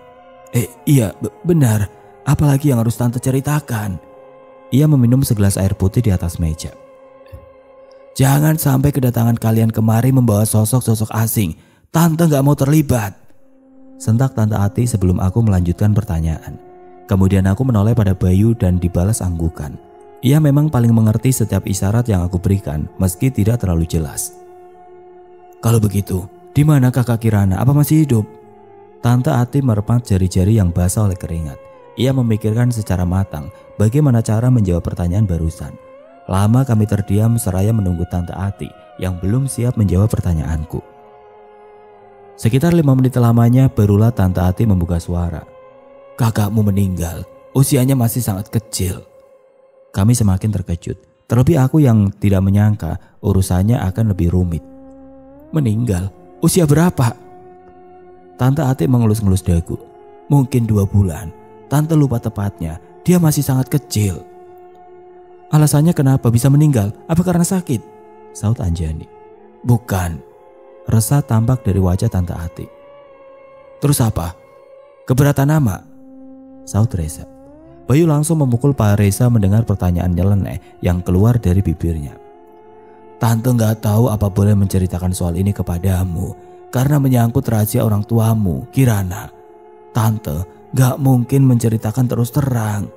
Iya, benar. Apalagi yang harus Tante ceritakan? Ia meminum segelas air putih di atas meja. Jangan sampai kedatangan kalian kemari membawa sosok-sosok asing. Tante gak mau terlibat, sentak Tante Ati sebelum aku melanjutkan pertanyaan. Kemudian aku menoleh pada Bayu dan dibalas anggukan. Ia memang paling mengerti setiap isyarat yang aku berikan meski tidak terlalu jelas. Kalau begitu, di mana kakak Kirana? Apa masih hidup? Tante Ati merepat jari-jari yang basah oleh keringat. Ia memikirkan secara matang bagaimana cara menjawab pertanyaan barusan. Lama kami terdiam seraya menunggu Tante Ati yang belum siap menjawab pertanyaanku. Sekitar 5 menit lamanya barulah Tante Ati membuka suara. Kakakmu meninggal, usianya masih sangat kecil. Kami semakin terkejut, terlebih aku yang tidak menyangka urusannya akan lebih rumit. Meninggal? Usia berapa? Tante Ati mengelus-ngelus dagu. Mungkin 2 bulan. Tante lupa tepatnya, dia masih sangat kecil. Alasannya kenapa bisa meninggal? Apa karena sakit? Saut Anjani. Bukan. Resah tampak dari wajah Tante Ati. Terus apa? Keberatan nama? Saud Reza. Bayu langsung memukul Pak Reza mendengar pertanyaan nyeleneh yang keluar dari bibirnya. Tante gak tahu apa boleh menceritakan soal ini kepadamu karena menyangkut rahasia orang tuamu, Kirana. Tante gak mungkin menceritakan terus terang.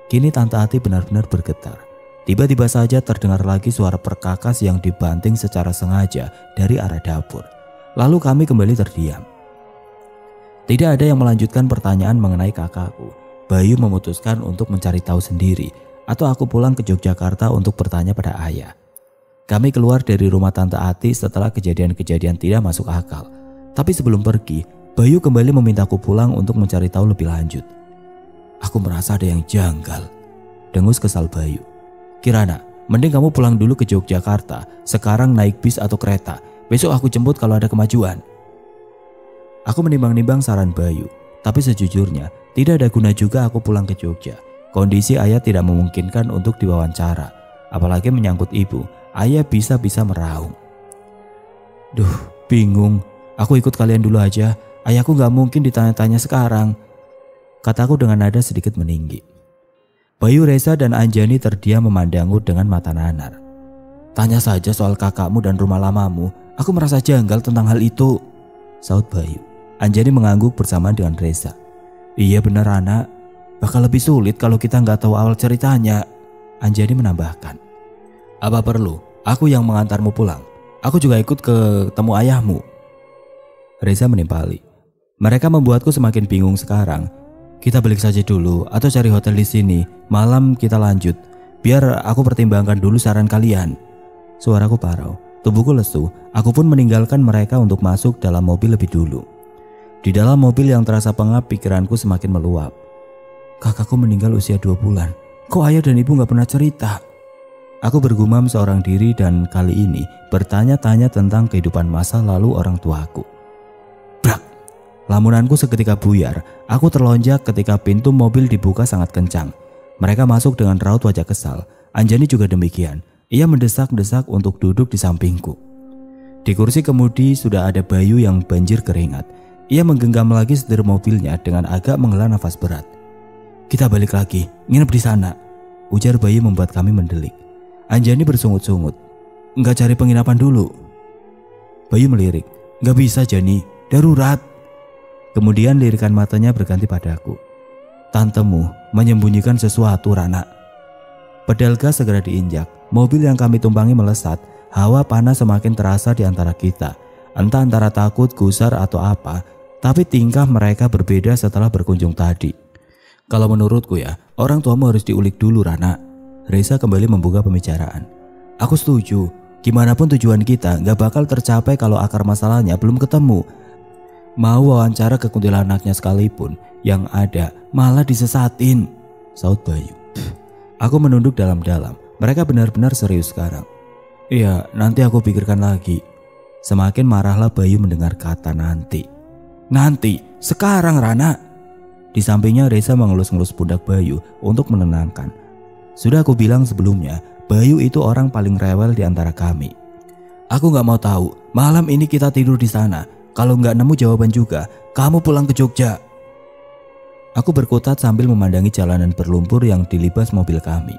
Kini Tante Ati benar-benar bergetar. Tiba-tiba saja terdengar lagi suara perkakas yang dibanting secara sengaja dari arah dapur. Lalu kami kembali terdiam. Tidak ada yang melanjutkan pertanyaan mengenai kakakku. Bayu memutuskan untuk mencari tahu sendiri atau aku pulang ke Yogyakarta untuk bertanya pada ayah. Kami keluar dari rumah Tante Ati setelah kejadian-kejadian tidak masuk akal. Tapi sebelum pergi, Bayu kembali memintaku pulang untuk mencari tahu lebih lanjut. Aku merasa ada yang janggal, dengus kesal Bayu. Kirana, mending kamu pulang dulu ke Yogyakarta. Sekarang naik bis atau kereta. Besok aku jemput kalau ada kemajuan. Aku menimbang-nimbang saran Bayu. Tapi sejujurnya, tidak ada guna juga aku pulang ke Jogja. Kondisi ayah tidak memungkinkan untuk diwawancara. Apalagi menyangkut ibu, ayah bisa-bisa meraung. Duh, bingung. Aku ikut kalian dulu aja. Ayahku gak mungkin ditanya-tanya sekarang, kataku dengan nada sedikit meninggi. Bayu, Reza, dan Anjani terdiam memandangku dengan mata nanar. Tanya saja soal kakakmu dan rumah lamamu. Aku merasa janggal tentang hal itu, saud Bayu. Anjani mengangguk bersamaan dengan Reza. Iya benar anak, bakal lebih sulit kalau kita nggak tahu awal ceritanya, Anjani menambahkan. Apa perlu aku yang mengantarmu pulang? Aku juga ikut ke temu ayahmu, Reza menimpali. Mereka membuatku semakin bingung sekarang. Kita balik saja dulu atau cari hotel di sini, malam kita lanjut. Biar aku pertimbangkan dulu saran kalian. Suaraku parau, tubuhku lesu. Aku pun meninggalkan mereka untuk masuk dalam mobil lebih dulu. Di dalam mobil yang terasa pengap, pikiranku semakin meluap. Kakakku meninggal usia 2 bulan. Kok ayah dan ibu gak pernah cerita? Aku bergumam seorang diri dan kali ini bertanya-tanya tentang kehidupan masa lalu orang tuaku. Brak! Lamunanku seketika buyar. Aku terlonjak ketika pintu mobil dibuka sangat kencang. Mereka masuk dengan raut wajah kesal. Anjani juga demikian. Ia mendesak-desak untuk duduk di sampingku. Di kursi kemudi sudah ada Bayu yang banjir keringat. Ia menggenggam lagi setir mobilnya dengan agak menghela nafas berat. Kita balik lagi, nginep di sana, ujar Bayu membuat kami mendelik. Anjani bersungut-sungut. Enggak cari penginapan dulu? Bayu melirik. Enggak bisa Jani, darurat. Kemudian lirikan matanya berganti padaku. Tantemu menyembunyikan sesuatu, Rana. Pedal gas segera diinjak. Mobil yang kami tumpangi melesat. Hawa panas semakin terasa di antara kita. Entah antara takut, gusar atau apa, tapi tingkah mereka berbeda setelah berkunjung tadi. Kalau menurutku ya, orang tuamu harus diulik dulu, Rana. Reza kembali membuka pembicaraan. Aku setuju, gimana pun tujuan kita gak bakal tercapai kalau akar masalahnya belum ketemu. Mau wawancara ke kuntilanaknya sekalipun, yang ada malah disesatin, saud Bayu. Aku menunduk dalam-dalam. Mereka benar-benar serius sekarang. Iya, nanti aku pikirkan lagi. Semakin marahlah Bayu mendengar kata nanti. Nanti? Sekarang, Rana? Di sampingnya Reza mengelus-ngelus pundak Bayu untuk menenangkan. Sudah aku bilang sebelumnya, Bayu itu orang paling rewel di antara kami. Aku gak mau tahu, malam ini kita tidur di sana. Kalau gak nemu jawaban juga, kamu pulang ke Jogja. Aku berkutat sambil memandangi jalanan berlumpur yang dilibas mobil kami.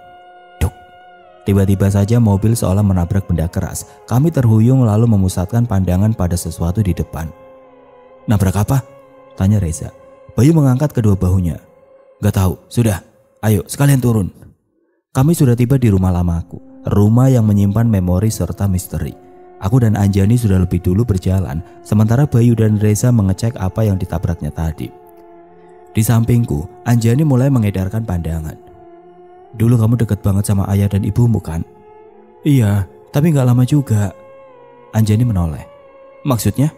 Tiba-tiba saja mobil seolah menabrak benda keras. Kami terhuyung lalu memusatkan pandangan pada sesuatu di depan. Nabrak apa? Tanya Reza. Bayu mengangkat kedua bahunya. Gak tahu, sudah. Ayo sekalian turun. Kami sudah tiba di rumah lamaku. Rumah yang menyimpan memori serta misteri. Aku dan Anjani sudah lebih dulu berjalan. Sementara Bayu dan Reza mengecek apa yang ditabraknya tadi. Di sampingku, Anjani mulai mengedarkan pandangan. Dulu kamu dekat banget sama ayah dan ibumu kan? Iya, tapi gak lama juga. Anjani menoleh. Maksudnya?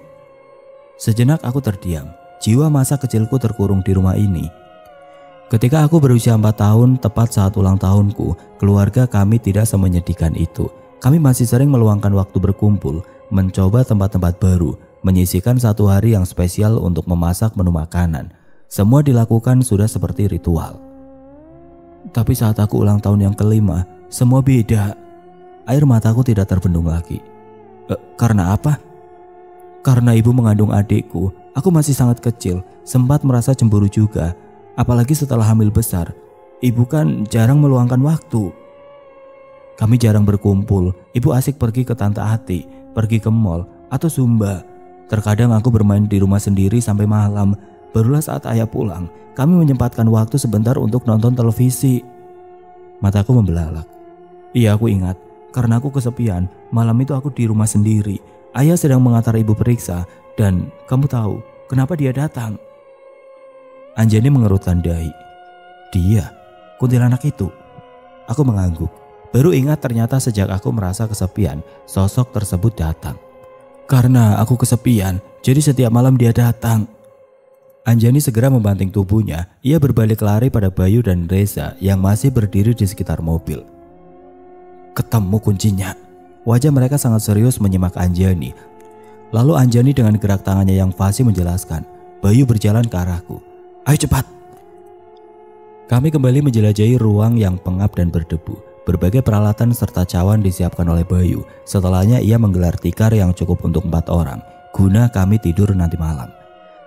Sejenak aku terdiam. Jiwa masa kecilku terkurung di rumah ini. Ketika aku berusia 4 tahun, tepat saat ulang tahunku, keluarga kami tidak semenyedihkan itu. Kami masih sering meluangkan waktu berkumpul, mencoba tempat-tempat baru, menyisihkan satu hari yang spesial untuk memasak menu makanan. Semua dilakukan sudah seperti ritual. Tapi saat aku ulang tahun yang ke-5, semua beda. Air mataku tidak terbendung lagi. Karena apa? Karena ibu mengandung adikku, aku masih sangat kecil, sempat merasa cemburu juga. Apalagi setelah hamil besar, ibu kan jarang meluangkan waktu. Kami jarang berkumpul, ibu asik pergi ke Tante Ati, pergi ke mall, atau Zumba. Terkadang aku bermain di rumah sendiri sampai malam. Barulah saat ayah pulang, kami menyempatkan waktu sebentar untuk nonton televisi. Mataku membelalak. Iya, aku ingat, karena aku kesepian, malam itu aku di rumah sendiri. Ayah sedang mengantar ibu periksa, dan kamu tahu kenapa dia datang? Anjani mengerutkan dahi. Dia, kuntilanak itu. Aku mengangguk. Baru ingat ternyata sejak aku merasa kesepian, sosok tersebut datang. Karena aku kesepian, jadi setiap malam dia datang. Anjani segera membanting tubuhnya. Ia berbalik lari pada Bayu dan Reza yang masih berdiri di sekitar mobil. Ketemu kuncinya. Wajah mereka sangat serius menyimak Anjani. Lalu Anjani dengan gerak tangannya yang fasih menjelaskan. Bayu berjalan ke arahku. Ayo cepat. Kami kembali menjelajahi ruang yang pengap dan berdebu. Berbagai peralatan serta cawan disiapkan oleh Bayu. Setelahnya ia menggelar tikar yang cukup untuk 4 orang. Guna kami tidur nanti malam.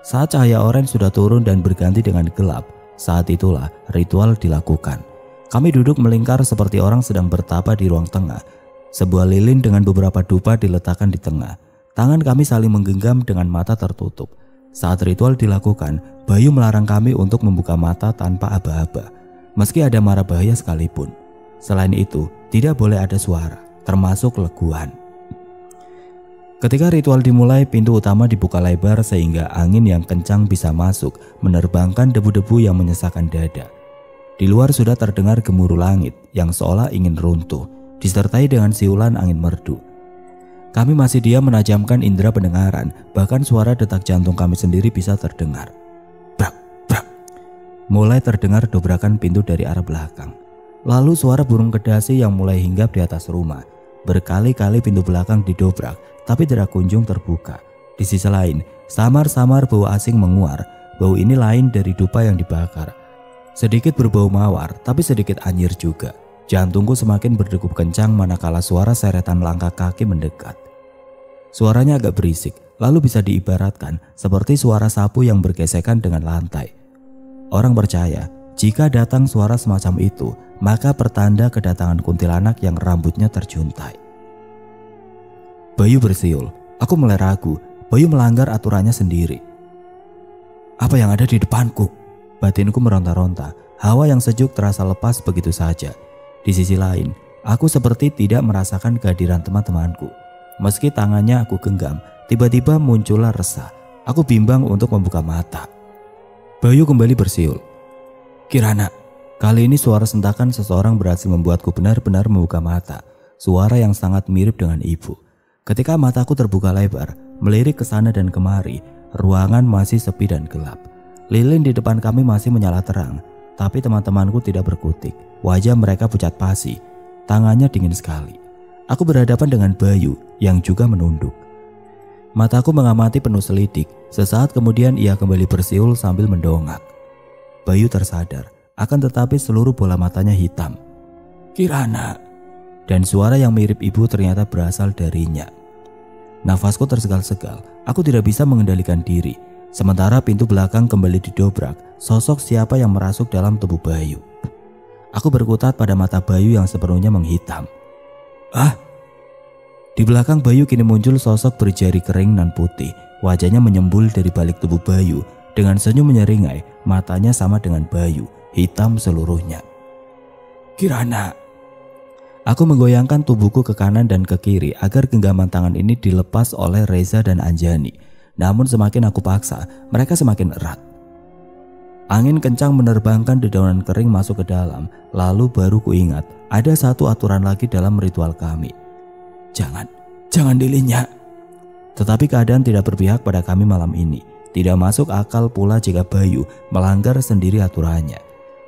Saat cahaya orange sudah turun dan berganti dengan gelap, saat itulah ritual dilakukan. Kami duduk melingkar seperti orang sedang bertapa di ruang tengah. Sebuah lilin dengan beberapa dupa diletakkan di tengah. Tangan kami saling menggenggam dengan mata tertutup. Saat ritual dilakukan, Bayu melarang kami untuk membuka mata tanpa aba-aba, meski ada mara bahaya sekalipun. Selain itu, tidak boleh ada suara, termasuk leguan. Ketika ritual dimulai, pintu utama dibuka lebar sehingga angin yang kencang bisa masuk, menerbangkan debu-debu yang menyesakkan dada. Di luar sudah terdengar gemuruh langit yang seolah ingin runtuh, disertai dengan siulan angin merdu. Kami masih diam menajamkan indera pendengaran, bahkan suara detak jantung kami sendiri bisa terdengar. Brak, brak. Mulai terdengar dobrakan pintu dari arah belakang. Lalu suara burung kedasi yang mulai hinggap di atas rumah. Berkali-kali pintu belakang didobrak, tapi tidak kunjung terbuka. Di sisi lain, samar-samar bau asing menguar. Bau ini lain dari dupa yang dibakar. Sedikit berbau mawar, tapi sedikit anyir juga. Jantungku semakin berdegup kencang manakala suara seretan langkah kaki mendekat. Suaranya agak berisik, lalu bisa diibaratkan seperti suara sapu yang bergesekan dengan lantai. Orang percaya, jika datang suara semacam itu, maka pertanda kedatangan kuntilanak yang rambutnya terjuntai. Bayu bersiul. Aku mulai ragu, Bayu melanggar aturannya sendiri. Apa yang ada di depanku? Batinku meronta-ronta. Hawa yang sejuk terasa lepas begitu saja. Di sisi lain, aku seperti tidak merasakan kehadiran teman-temanku. Meski tangannya aku genggam, tiba-tiba muncullah resah. Aku bimbang untuk membuka mata. Bayu kembali bersiul. Kirana, kali ini suara sentakan seseorang berhasil membuatku benar-benar membuka mata. Suara yang sangat mirip dengan ibu. Ketika mataku terbuka lebar, melirik ke sana dan kemari, ruangan masih sepi dan gelap. Lilin di depan kami masih menyala terang, tapi teman-temanku tidak berkutik. Wajah mereka pucat pasi, tangannya dingin sekali. Aku berhadapan dengan Bayu yang juga menunduk. Mataku mengamati penuh selidik. Sesaat kemudian ia kembali bersiul sambil mendongak. Bayu tersadar, akan tetapi seluruh bola matanya hitam. Kirana. Dan suara yang mirip ibu ternyata berasal darinya. Nafasku tersegal-segal, aku tidak bisa mengendalikan diri. Sementara pintu belakang kembali didobrak, sosok siapa yang merasuk dalam tubuh Bayu. Aku berkutat pada mata Bayu yang sepenuhnya menghitam. Ah! Di belakang Bayu kini muncul sosok berjari kering nan putih. Wajahnya menyembul dari balik tubuh Bayu. Dengan senyum menyeringai, matanya sama dengan Bayu, hitam seluruhnya. Kirana! Aku menggoyangkan tubuhku ke kanan dan ke kiri agar genggaman tangan ini dilepas oleh Reza dan Anjani. Namun semakin aku paksa, mereka semakin erat. Angin kencang menerbangkan dedaunan kering masuk ke dalam. Lalu baru kuingat ada satu aturan lagi dalam ritual kami. Jangan lilinnya. Tetapi keadaan tidak berpihak pada kami malam ini. Tidak masuk akal pula jika Bayu melanggar sendiri aturannya.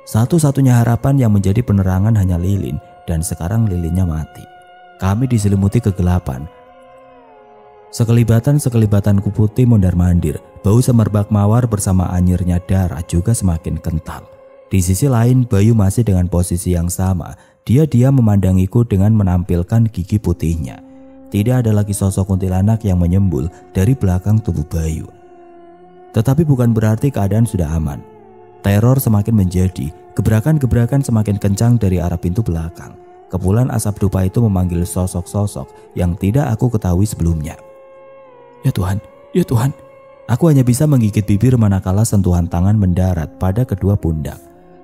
Satu-satunya harapan yang menjadi penerangan hanya lilin, dan sekarang lilinnya mati. Kami diselimuti kegelapan. Sekelibatan kupu putih mondar-mandir. Bau semerbak mawar bersama anyirnya darah juga semakin kental. Di sisi lain, Bayu masih dengan posisi yang sama. Dia diam memandangiku dengan menampilkan gigi putihnya. tidak ada lagi sosok kuntilanak yang menyembul dari belakang tubuh Bayu. Tetapi bukan berarti keadaan sudah aman. Teror semakin menjadi, gebrakan-gebrakan semakin kencang dari arah pintu belakang. Kepulan asap dupa itu memanggil sosok-sosok yang tidak aku ketahui sebelumnya. Ya Tuhan, ya Tuhan. Aku hanya bisa menggigit bibir manakala sentuhan tangan mendarat pada kedua pundak.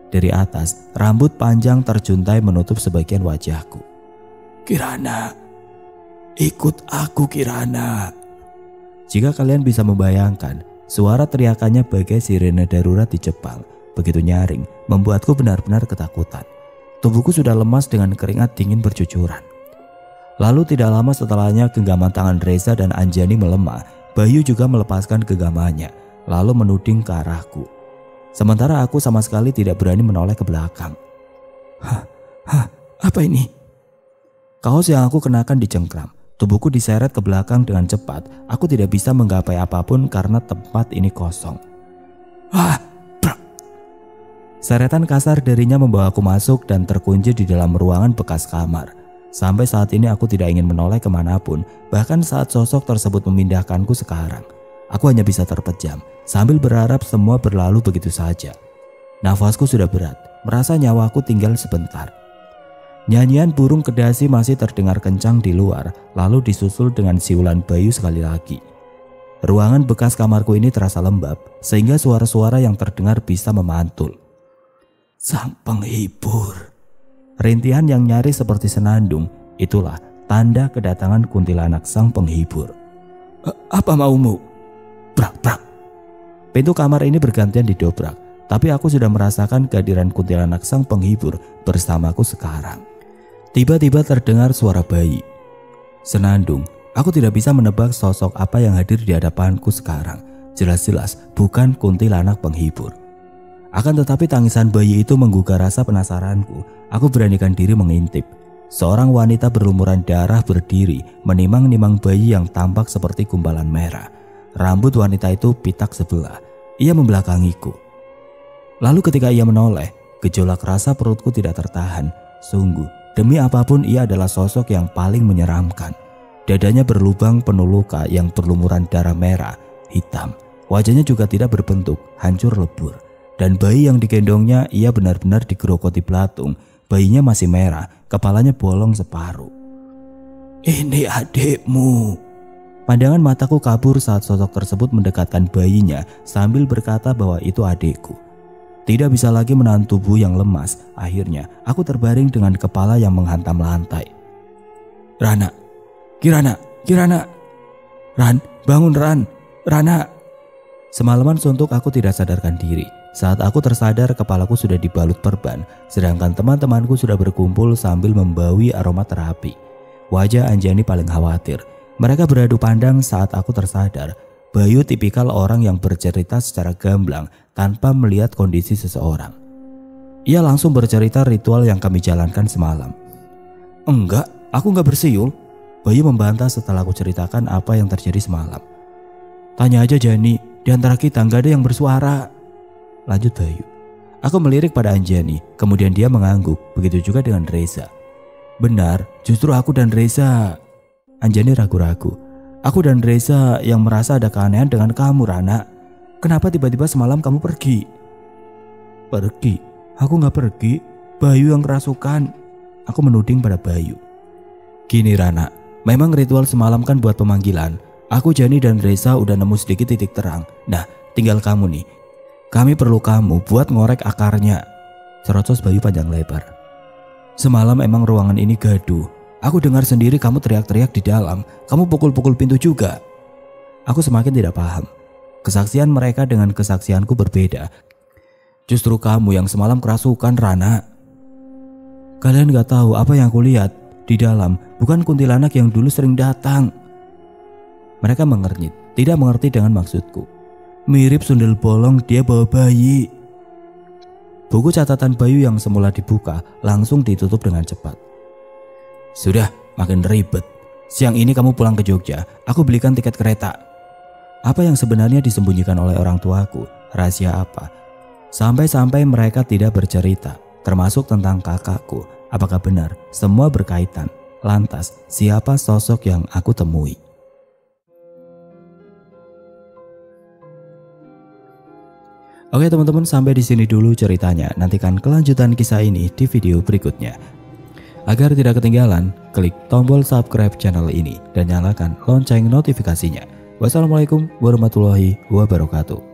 Dari atas, rambut panjang terjuntai menutup sebagian wajahku. Kirana, ikut aku Kirana. Jika kalian bisa membayangkan, suara teriakannya bagai sirene darurat di Jepang, begitu nyaring, membuatku benar-benar ketakutan. Tubuhku sudah lemas dengan keringat dingin bercucuran. Lalu tidak lama setelahnya genggaman tangan Reza dan Anjani melemah. Bayu juga melepaskan genggamannya, lalu menuding ke arahku. Sementara aku sama sekali tidak berani menoleh ke belakang. Apa ini? Kaos yang aku kenakan dicengkram. Tubuhku diseret ke belakang dengan cepat. Aku tidak bisa menggapai apapun karena tempat ini kosong. Seretan kasar darinya membawaku masuk dan terkunci di dalam ruangan bekas kamar. Sampai saat ini aku tidak ingin menoleh kemanapun, bahkan saat sosok tersebut memindahkanku sekarang. Aku hanya bisa terpejam, sambil berharap semua berlalu begitu saja. Nafasku sudah berat, merasa nyawaku tinggal sebentar. Nyanyian burung kedasi masih terdengar kencang di luar, lalu disusul dengan siulan Bayu sekali lagi. Ruangan bekas kamarku ini terasa lembab, sehingga suara-suara yang terdengar bisa memantul. Sang penghibur. Rintihan yang nyaris seperti senandung, itulah tanda kedatangan kuntilanak sang penghibur. Apa maumu? Brak-brak. Pintu kamar ini bergantian didobrak, tapi aku sudah merasakan kehadiran kuntilanak sang penghibur bersamaku sekarang. Tiba-tiba terdengar suara bayi. Senandung, aku tidak bisa menebak sosok apa yang hadir di hadapanku sekarang. Jelas-jelas bukan kuntilanak penghibur. Akan tetapi tangisan bayi itu menggugah rasa penasaranku. Aku beranikan diri mengintip. Seorang wanita berlumuran darah berdiri menimang-nimang bayi yang tampak seperti gumpalan merah. Rambut wanita itu pitak sebelah. Ia membelakangiku. Lalu ketika ia menoleh, gejolak rasa perutku tidak tertahan. Sungguh, demi apapun ia adalah sosok yang paling menyeramkan. Dadanya berlubang penuh luka yang berlumuran darah merah, hitam. Wajahnya juga tidak berbentuk, hancur lebur. Dan bayi yang digendongnya ia benar-benar digerogoti belatung. Bayinya masih merah, kepalanya bolong separuh. Ini adikmu. Pandangan mataku kabur saat sosok tersebut mendekatkan bayinya sambil berkata bahwa itu adikku. Tidak bisa lagi menahan tubuh yang lemas. Akhirnya aku terbaring dengan kepala yang menghantam lantai. Rana, Kirana, Kirana. Ran, bangun Ran, Rana. Semalaman suntuk aku tidak sadarkan diri. Saat aku tersadar, kepalaku sudah dibalut perban, sedangkan teman-temanku sudah berkumpul sambil membawi aroma terapi. Wajah Anjani paling khawatir. Mereka beradu pandang saat aku tersadar. Bayu tipikal orang yang bercerita secara gamblang tanpa melihat kondisi seseorang. Ia langsung bercerita ritual yang kami jalankan semalam. Enggak, aku enggak bersiul. Bayu membantah setelah aku ceritakan apa yang terjadi semalam. Tanya aja Jani, di antara kita enggak ada yang bersuara. Lanjut Bayu. Aku melirik pada Anjani, kemudian dia mengangguk, begitu juga dengan Reza. Benar, justru aku dan Reza. Anjani ragu-ragu. Aku dan Reza yang merasa ada keanehan dengan kamu Rana. Kenapa tiba-tiba semalam kamu pergi? Pergi? Aku gak pergi. Bayu yang kerasukan. Aku menuding pada Bayu. Gini Rana, memang ritual semalam kan buat pemanggilan. Aku, Jani dan Reza udah nemu sedikit titik terang. Nah, tinggal kamu nih. Kami perlu kamu buat ngorek akarnya. Cerocos Bayu panjang lebar. Semalam emang ruangan ini gaduh. Aku dengar sendiri kamu teriak-teriak di dalam. Kamu pukul-pukul pintu juga. Aku semakin tidak paham. Kesaksian mereka dengan kesaksianku berbeda. Justru kamu yang semalam kerasukan Rana. Kalian gak tahu apa yang aku lihat. Di dalam bukan kuntilanak yang dulu sering datang. Mereka mengernyit, tidak mengerti dengan maksudku. Mirip sundel bolong, dia bawa bayi. Buku catatan Bayu yang semula dibuka langsung ditutup dengan cepat. Sudah, makin ribet. Siang ini kamu pulang ke Jogja, aku belikan tiket kereta. Apa yang sebenarnya disembunyikan oleh orang tuaku? Rahasia apa? Sampai-sampai mereka tidak bercerita, termasuk tentang kakakku. Apakah benar semua berkaitan? Lantas, siapa sosok yang aku temui? Oke teman-teman, sampai di sini dulu ceritanya. Nantikan kelanjutan kisah ini di video berikutnya. Agar tidak ketinggalan, klik tombol subscribe channel ini dan nyalakan lonceng notifikasinya. Wassalamualaikum warahmatullahi wabarakatuh.